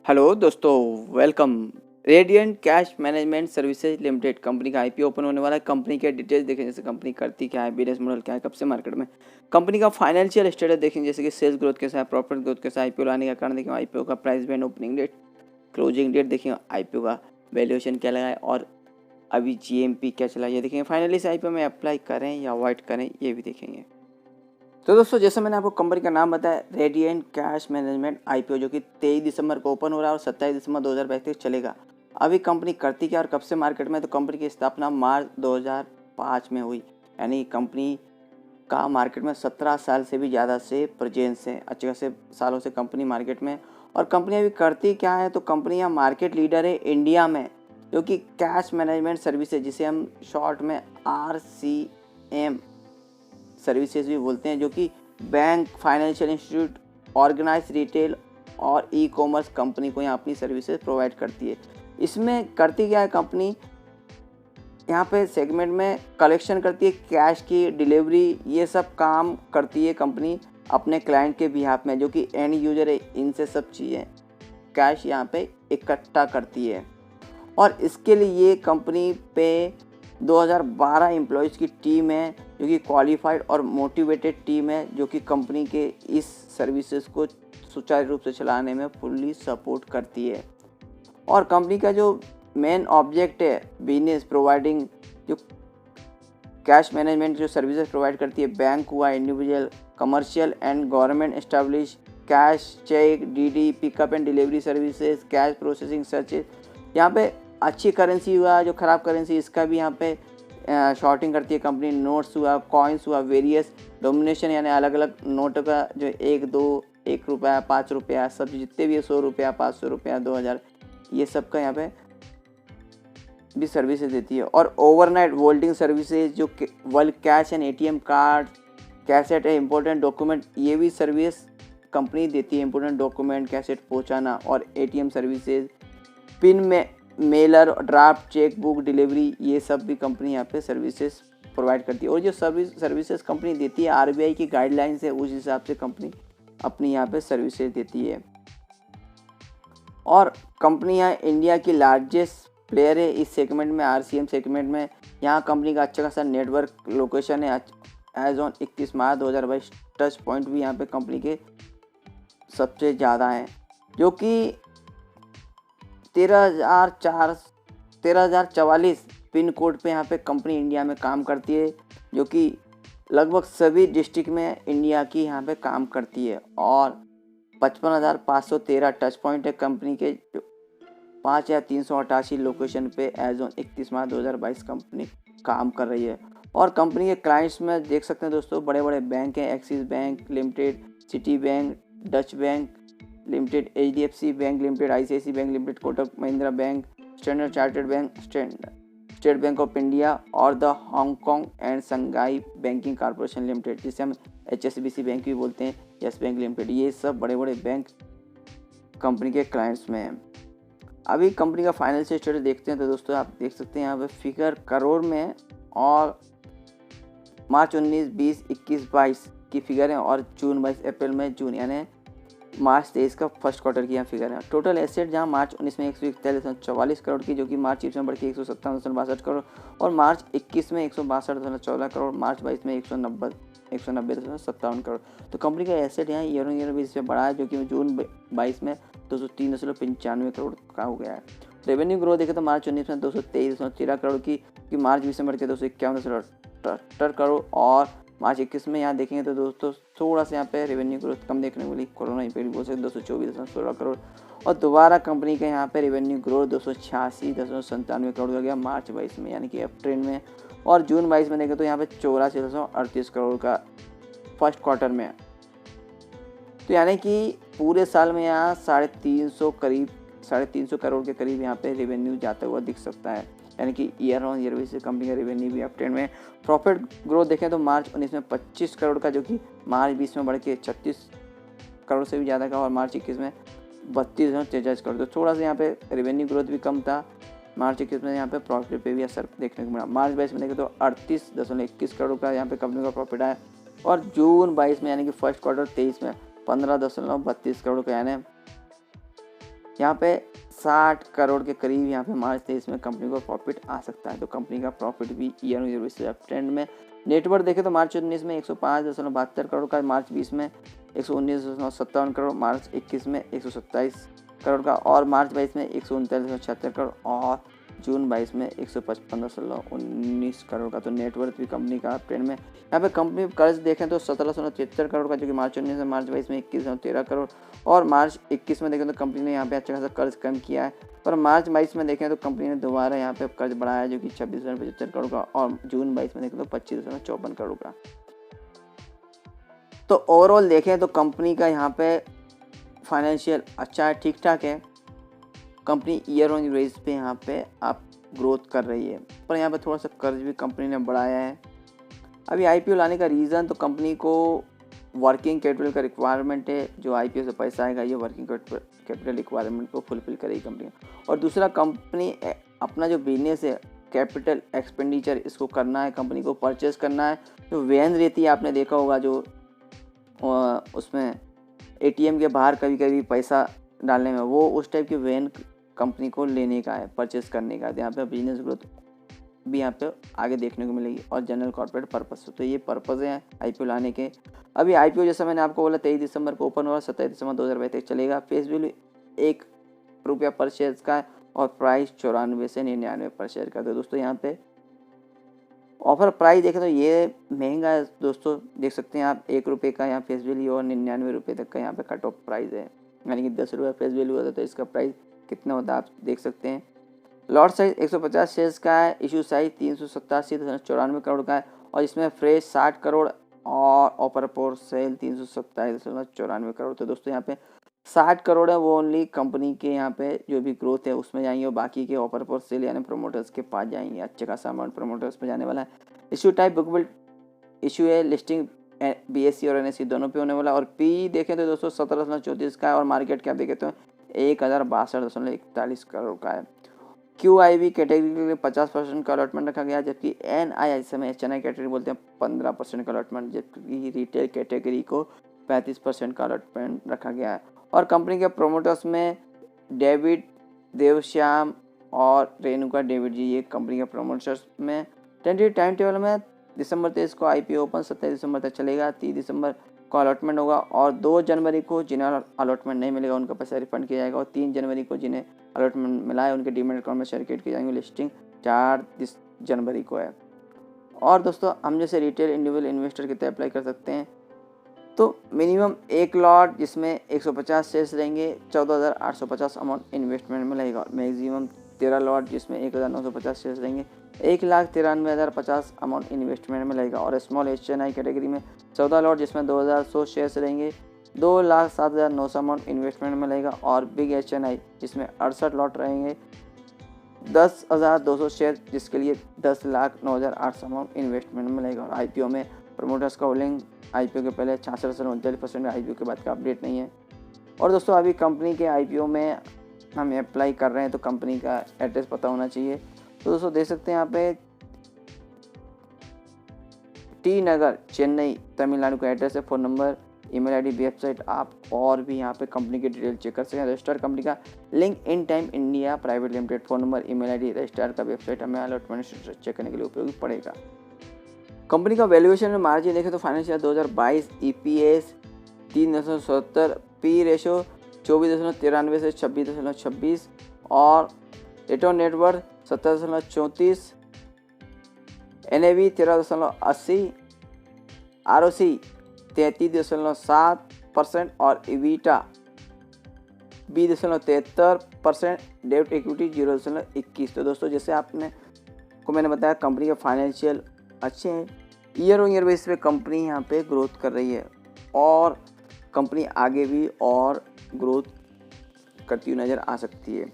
Hello दोस्तों, welcome. Radiant cash management services limited company का IPO open होने वाला है। कंपनी के डिटेल्स देखें, जैसे कंपनी करती क्या है, बिजनेस मॉडल क्या है, कब से मार्केट में। कंपनी का फाइनेंशियल स्टेटस देखें, जैसे कि सेल्स ग्रोथ कैसा है, प्रॉफिट ग्रोथ कैसा है, आईपीओ लाने का कारण देखें, आईपीओ का price band, opening date, closing date देखें, आईपीओ का वैल्यूएशन क्या लगा है और अभी जीएमपी क्या चला है, ये देखेंगे। फाइनली इस आईपीओ में अप्लाई करें या अवॉइड करें, ये भी देखेंगे। तो दोस्तों, जैसे मैंने आपको कंपनी का नाम बताया, रेडियंट कैश मैनेजमेंट आईपीओ, जो कि 23 दिसंबर को ओपन हो रहा है और 27 दिसंबर 2022 तक चलेगा। अभी कंपनी करती क्या और कब से मार्केट में, तो कंपनी की स्थापना मार्च 2005 में हुई। यानी कंपनी का मार्केट में 17 साल से भी ज़्यादा से प्रेजेंस है, अच्छे खासे सालों से कंपनी मार्केट में। और कंपनी अभी करती क्या है, तो कंपनी यहाँ मार्केट लीडर है इंडिया में, जो कि कैश मैनेजमेंट सर्विसेज, जिसे हम शॉर्ट में RCM सर्विसेज भी बोलते हैं, जो कि bank, financial institute, organise retail और ई कॉमर्स कंपनी को यहाँ अपनी सर्विसेज प्रोवाइड करती है। इसमें करती क्या है कंपनी, यहाँ पे सेगमेंट में कलेक्शन करती है, कैश की डिलीवरी, ये सब काम करती है कंपनी अपने क्लाइंट के बिहाफ में, जो कि एंड यूजर है। इनसे सब चीज़ें कैश यहाँ पे इकट्ठा करती है। और इसके लिए ये कंपनी पे 2012 एम्प्लॉयज़ की टीम है, जो कि क्वालिफाइड और मोटिवेटेड टीम है, जो कि कंपनी के इस सर्विसेज को सुचारू रूप से चलाने में फुल्ली सपोर्ट करती है। और कंपनी का जो मेन ऑब्जेक्ट है, बिजनेस प्रोवाइडिंग, जो कैश मैनेजमेंट जो सर्विसेज प्रोवाइड करती है, बैंक हुआ, individual, commercial and government establish, cash, cheque, DD, pickup and delivery services, cash processing services. यहाँ पे अच्छी करेंसी हुआ, जो ख़राब करेंसी, इसका भी यहाँ पे शॉर्टिंग करती है कंपनी। नोट्स हुआ, कॉइन्स हुआ, वेरियस डोमिनेशन, यानी अलग अलग नोट का जो 1, 2, 1 रुपया, 5 रुपया, सब जितने भी है, 100 रुपया, 500 रुपया, 2000, ये सब का यहाँ पे भी सर्विसेज देती है। और ओवरनाइट होल्डिंग सर्विसेज, जो world cash and ATM card, cassette है, इंपॉर्टेंट डॉक्यूमेंट, ये भी सर्विस कंपनी देती है। इंपॉर्टेंट डॉक्यूमेंट, कैसेट पहुंचाना, और एटीएम सर्विसेज, पिन में Mailer, draft, cheque book delivery, ये सब भी कंपनी यहाँ पे सर्विसेज प्रोवाइड करती है। और जो सर्विसेज कंपनी देती है, आरबीआई की गाइडलाइन से उस हिसाब से कंपनी अपनी यहाँ पे सर्विसेज देती है। और कंपनी यहाँ इंडिया की लार्जेस्ट प्लेयर है इस सेगमेंट में, RCM सेगमेंट में। यहाँ कंपनी का अच्छा खासा नेटवर्क लोकेशन है। As on 31 March 2022 touch point भी यहाँ पे कंपनी के सबसे ज़्यादा हैं, जो कि 13,044 पिन कोड पे यहाँ पे कंपनी इंडिया में काम करती है, जो कि लगभग सभी डिस्ट्रिक्ट में इंडिया की यहाँ पे काम करती है। और 55,513 टच पॉइंट है कंपनी के, जो 5,388 लोकेशन पे एज ऑन 31 मार्च 2022 कंपनी काम कर रही है। और कंपनी के क्लाइंट्स में देख सकते हैं दोस्तों, बड़े बड़े बैंक हैं, Axis Bank Limited, Citibank, Deutsche Bank Limited, HDFC Bank Limited, ICICI Bank Limited, Kotak Mahindra Bank, Standard Chartered Bank, State Bank of India, और the Hong Kong and Shanghai Banking Corporation Limited, जिसे हम HSBC बैंक भी बोलते हैं, yes bank limited. ये सब बड़े बड़े बैंक कंपनी के क्लाइंट्स में हैं। अभी कंपनी का फाइनेंशियल स्टेटस देखते हैं, तो दोस्तों आप देख सकते हैं यहाँ पे फिगर करोड़ में है, और मार्च 19, 20, 21, 22 की फिगर है, और जून 22, अप्रैल में, जून यानी मार्च 23 का फर्स्ट क्वार्टर की यहाँ फिगर है। टोटल एसेट जहाँ मार्च 19 में 141.44 करोड़ की, जो कि मार्च 20 में बढ़ के 157.62 करोड़, और मार्च 21 में 162.14 करोड़, मार्च 22 में 190.57 करोड़। तो कंपनी का एसेट यहाँ ईयर ऑन ईयर बेसिस पे बढ़ा है, जो कि जून 22 में 203.95 करोड़ का हो गया है। रेवेन्यू ग्रोथ देखें तो मार्च 19 में 223.13 करोड़ की, कि मार्च 20 में बढ़ के 251.78 करोड़, और मार्च 21 में यहाँ देखेंगे तो दोस्तों थोड़ा सा यहाँ पे रेवेन्यू ग्रोथ कम देखने को मिली, कोरोना इम्पैक्ट बोल सकते, 224.16 करोड़। और दोबारा कंपनी का यहाँ पे रेवेन्यू ग्रोथ 286.97 करोड़ का गया मार्च 22 में, यानी कि अप्रैल में। और जून 22 में देखें तो यहाँ पे 84.38 करोड़ का फर्स्ट क्वार्टर में। तो यानी कि पूरे साल में यहाँ 350 करोड़ के करीब यहाँ पे रेवेन्यू जाता हुआ दिख सकता है, यानी कि year on year basis company का रेवेन्यू भी अपट्रेंड में। प्रॉफिट ग्रोथ देखें तो मार्च 19 में 25 करोड़ का, जो कि मार्च 20 में बढ़ के 36 करोड़ से भी ज़्यादा का, और मार्च 21 में 32.43 करोड़। तो थोड़ा सा यहाँ पे रेवेन्यू ग्रोथ भी कम था मार्च 21 में, यहाँ पे प्रॉफिट पे भी असर देखने को मिला। मार्च 22 में देखें तो 38.21 करोड़ का यहाँ पे कंपनी का प्रॉफिट आया, और जून 22 में यानी कि फर्स्ट क्वार्टर 23 में 15.32 करोड़ का, यानी यहाँ पे 60 करोड़ के करीब यहाँ पे मार्च 23 में कंपनी को प्रॉफिट आ सकता है। तो कंपनी का प्रॉफिट भी ईयर ऑन ईयर बेसिस पे ट्रेंड में। नेटवर्थ देखें तो मार्च 19 में 105.72 करोड़ का, मार्च 20 में 119.57 करोड़, मार्च 21 में 127 करोड़ का, और मार्च 22 में 139.76 करोड़, और जून 22 में 155.19 करोड़ का। तो नेटवर्थ भी कंपनी का ट्रेंड में। यहाँ पे कंपनी कर्ज देखें तो 1773 करोड़ का, जो कि मार्च 19 में, मार्च 22 में 2113 करोड़, और मार्च 21 में देखें तो कंपनी ने यहाँ पे अच्छा खासा कर्ज कम किया है। पर मार्च 22 में देखें तो कंपनी ने दोबारा यहाँ पे कर्ज बढ़ाया, जो कि 26.75 करोड़ का, और जून 22 में देखें तो 25.54 करोड़ का। तो ओवरऑल देखें तो कंपनी का यहाँ पे फाइनेंशियल अच्छा है, ठीक ठाक है। कंपनी ईयर ऑन बेस पे यहाँ पे आप ग्रोथ कर रही है, पर यहाँ पे थोड़ा सा कर्ज भी कंपनी ने बढ़ाया है। अभी आईपीओ लाने का रीज़न तो कंपनी को वर्किंग कैपिटल का रिक्वायरमेंट है। जो आईपीओ से पैसा आएगा ये वर्किंग कैपिटल रिक्वायरमेंट को फुलफिल करेगी कंपनी। और दूसरा, कंपनी अपना जो बिजनेस है कैपिटल एक्सपेंडिचर इसको करना है, कंपनी को परचेस करना है। जो वैन रहती है आपने देखा होगा, जो उसमें एटीएम के बाहर कभी कभी पैसा डालने में, वो उस टाइप की वैन कंपनी को लेने का है, परचेस करने का। यहाँ पे बिजनेस ग्रोथ भी यहाँ पे आगे देखने को मिलेगी, और जनरल कॉर्पोरेट पर्पस। तो ये पर्पज़ हैं आईपीओ लाने के। अभी आईपीओ जैसा मैंने आपको बोला 23 दिसंबर को ओपन हुआ, 27 दिसंबर 2022 तक चलेगा। फेस वैल्यू ₹1 पर शेयर का है, और प्राइस 94 से 99 पर शेयर का। तो दोस्तों यहाँ पे ऑफर प्राइस देखें तो ये महंगा है दोस्तों, देख सकते हैं आप ₹1 का यहाँ फेस वैल्यू, और 99 रुपये तक का यहाँ पे कट ऑफ प्राइस है। यानी कि ₹10 फेस वैल्यू होता है, तो इसका प्राइस कितना होता है आप देख सकते हैं। लॉट साइज 150 शेयर्स का है, इशू साइज 387.94 करोड़ का है, और इसमें फ्रेश 60 करोड़ और ऑफर फॉर सेल 327.94 करोड़। तो दोस्तों यहाँ पे 60 करोड़ है, वो ओनली कंपनी के यहाँ पे जो भी ग्रोथ है उसमें जाएंगे, और बाकी के ऑफर फॉर सेल यानी प्रोमोटर्स के पास जाएंगे। अच्छे खासा अमाउंट प्रोमोटर्स पे जाने वाला है। इशू टाइप बुकबिल्ड इशू है, लिस्टिंग बीएससी और एनएससी दोनों पे होने वाला। और पी देखें तो दोस्तों 17.34 का है, और मार्केट कैप देखें तो 1062.41 करोड़ का है। QIB कैटेगरी के लिए 50% का अलॉटमेंट रखा गया, जबकि NII समय HNI कैटेगरी बोलते हैं 15% का अलॉटमेंट, जबकि रिटेल कैटेगरी को 35% का अलॉटमेंट रखा गया है। और कंपनी के प्रोमोटर्स में डेविड देवश्याम और रेणुका डेविड जी, ये कंपनी के प्रोमोटर्स में। टेंटेटिव टाइम टेबल में दिसंबर 23 को आईपीओ ओपन, 27 दिसंबर तक चलेगा। 30 दिसंबर को अलॉटमेंट होगा, और 2 जनवरी को जिन्हें अलॉटमेंट नहीं मिलेगा उनका पैसा रिफंड किया जाएगा, और 3 जनवरी को जिन्हें अलॉटमेंट मिला है उनके डीमैट अकाउंट में शेयर किए जाएंगे। लिस्टिंग 4 जनवरी को है। और दोस्तों हम जैसे रिटेल इंडिविजुअल इन्वेस्टर कितने अप्लाई कर सकते हैं, तो मिनिमम 1 लॉट जिसमें 150 शेयर्स रहेंगे, 14,850 अमाउंट इन्वेस्टमेंट में लगेगा। और मैक्सिमम 13 लॉट जिसमें 1,950 शेयर्स रहेंगे, 1,93,050 अमाउंट इन्वेस्टमेंट में लगेगा। और स्मॉल HNI कैटेगरी में 14 लॉट जिसमें 2,100 शेयर्स रहेंगे, 2,07,900 अमाउंट इन्वेस्टमेंट में लगेगा। और बिग HNI जिसमें 68 लॉट रहेंगे, 10,200 शेयर जिसके लिए 10,09,800 अमाउंट इन्वेस्टमेंट में लगेगा। और आईपीओ में प्रमोटर्स का होल्डिंग आईपीओ के पहले 66 से 39%, आईपीओ के बाद का अपडेट नहीं है। और दोस्तों अभी कंपनी के आईपीओ में हम अप्लाई कर रहे हैं, तो कंपनी का एड्रेस पता होना चाहिए। तो दोस्तों देख सकते हैं यहाँ पे टी नगर चेन्नई तमिलनाडु का एड्रेस है। Phone number, email ID, website, आप और भी यहाँ पे कंपनी की डिटेल चेक कर सकते हैं। रजिस्टर्ड कंपनी का link in time India private limited, phone number, email ID, registered का वेबसाइट हमें अलॉटमेंट चेक करने के लिए उपयोगी पड़ेगा। कंपनी का वैल्यूएशन में मार्जिन देखें तो फाइनेंशियल 2022 EPS 3.77, पी रेशो 24.93 से 26.26, और रिटर्न नेटवर्थ 17.34, NAV 13.80, ROC 33.7%, और EBITDA 20.73%, डेब्ट इक्विटी 0.21। तो दोस्तों जैसे आपने को मैंने बताया कंपनी के फाइनेंशियल अच्छे हैं। ईयर ऑन ईयर बेसिस पे कंपनी यहाँ पे ग्रोथ कर रही है, और कंपनी आगे भी और ग्रोथ करती हुई नज़र आ सकती है।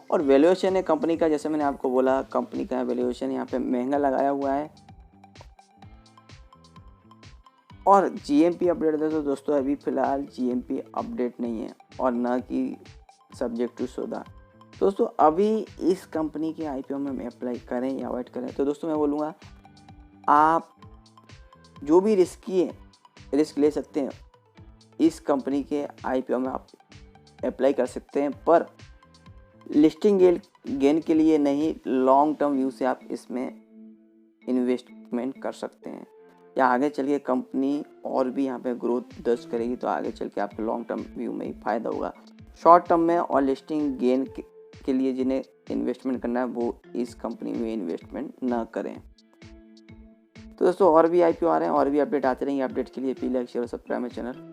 और वैल्यूएशन है कंपनी का, जैसे मैंने आपको बोला कंपनी का वैल्यूएशन यहाँ पे महंगा लगाया हुआ है। और GMP अपडेट दे तो दोस्तों अभी फ़िलहाल GMP अपडेट नहीं है, और ना कि सब्जेक्ट टू सौदा। दोस्तों अभी इस कंपनी के आईपीओ में अप्लाई करें या अवॉइड करें, तो दोस्तों मैं बोलूँगा आप जो भी रिस्क ले सकते हैं इस कंपनी के आईपीओ में आप अप्लाई कर सकते हैं। पर लिस्टिंग गेन के लिए नहीं, लॉन्ग टर्म व्यू से आप इसमें इन्वेस्टमेंट कर सकते हैं, या आगे चल के कंपनी और भी यहाँ पे ग्रोथ दर्ज करेगी तो आगे चल के आपको लॉन्ग टर्म व्यू में ही फ़ायदा होगा। शॉर्ट टर्म में और लिस्टिंग गेन के लिए जिन्हें इन्वेस्टमेंट करना है वो इस कंपनी में इन्वेस्टमेंट ना करें। तो दोस्तों और भी IPO आ रहे हैं और भी अपडेट आते रहेंगे। अपडेट के लिए प्लीज़ लाइक शेयर और सब्सक्राइब मेरे चैनल।